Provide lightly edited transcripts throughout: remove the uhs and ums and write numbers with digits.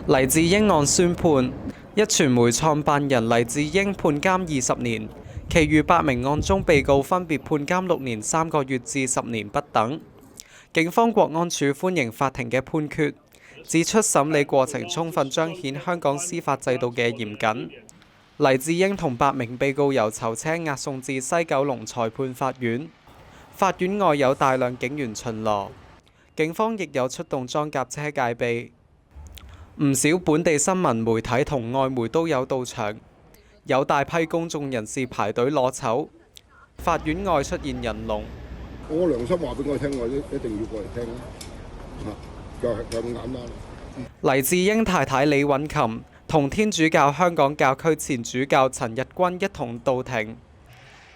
黎智英案宣判，壹傳媒創辦人黎智英判監20年，其餘8名案中被告分別判監6年3個月至10年不等。警方國安處歡迎法庭嘅判決，指出審理過程充分彰顯香港司法制度嘅嚴謹。黎智英同8名被告由囚車押送至西九龍裁判法院，法院外有大量警員巡邏，警方亦有出動裝甲車戒備。唔少本地新聞媒體同外媒都有到場，有大批公眾人士排隊攞籌。法院外出現人龍。我良心話俾我聽，我一定要過嚟聽就咁簡單。黎智英太太李允琴同天主教香港教區前主教陳日君一同到庭，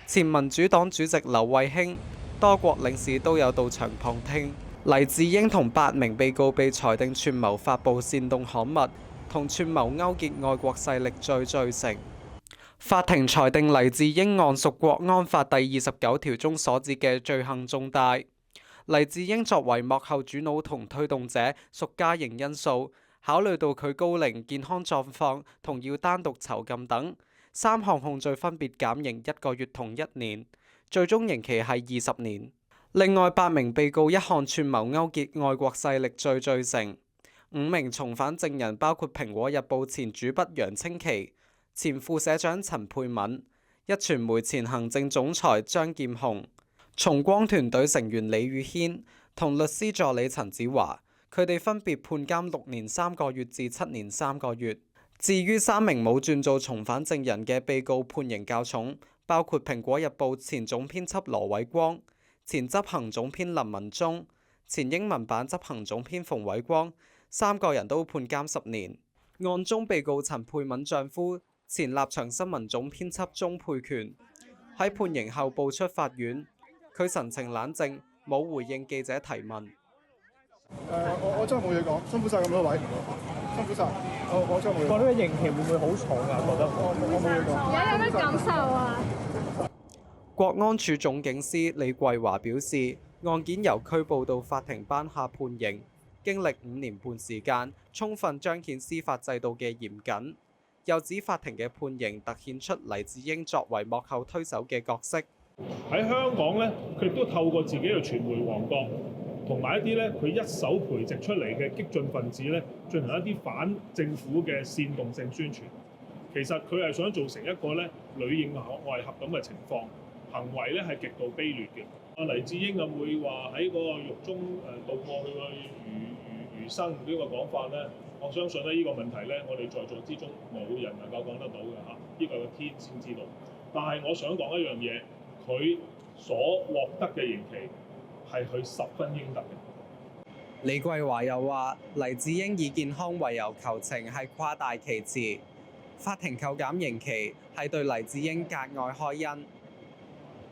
前民主黨主席劉慧卿、多國領事都有到場旁聽。黎智英同8名被告被裁定串謀發布煽動刊物同串謀勾結外國勢力罪成。法庭裁定黎智英案屬國安法第29條中所指嘅罪行重大。黎智英作為幕後主腦同推動者，屬加刑因素。考慮到佢高齡、健康狀況同要單獨囚禁等3項控罪，分別減刑1個月同1年，最終刑期係20年。另外8名被告一項串謀勾結外國勢力罪成。5名從犯證人包括《蘋果日報》前主筆楊清奇、前副社長陳沛敏、壹傳媒前行政總裁張劍虹、重光團隊成員李宇軒同律師助理陳子華，佢哋分別判監6年3個月至7年3個月。至於3名冇轉做從犯證人嘅被告，判刑較重，包括《蘋果日報》前總編輯羅偉光、前執行總編林文忠、前英文版執行總編馮偉光，3個人都判監10年。案中被告陳沛敏丈夫前立場新聞總編輯鍾沛權喺判刑後步出法院，佢神情冷靜，冇回應記者提問。我真係冇嘢講，辛苦晒咁多位，辛苦晒。我真係冇嘢講。呢個刑期會唔會好重啊？覺得我冇嘢講。而家有咩感受啊？國安處總警司李桂華表示，案件由拘捕到法庭頒下判刑，經歷5年半時間，充分彰顯司法制度嘅嚴謹。又指法庭嘅判刑突顯出黎智英作為幕後推手嘅角色。喺香港呢，佢亦都透過自己嘅傳媒王國，同埋一啲咧佢一手培植出嚟嘅激進分子咧，進行一啲反政府嘅煽動性宣傳。其實佢係想造成一個咧裏應外合咁嘅情況，行為咧係極度卑劣嘅。黎智英會話喺嗰個獄中度過佢個餘生呢個講法咧，我相信咧呢個問題咧，我哋在座之中冇人能夠講得到嘅嚇，呢個係個天先知道。但係我想講一樣嘢，佢所獲得嘅刑期係佢十分應得嘅。李桂華又話：黎智英以健康為由求情係誇大其詞，法庭扣減刑期係對黎智英格外開恩。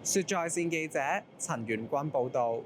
說在線記者陳元君報導。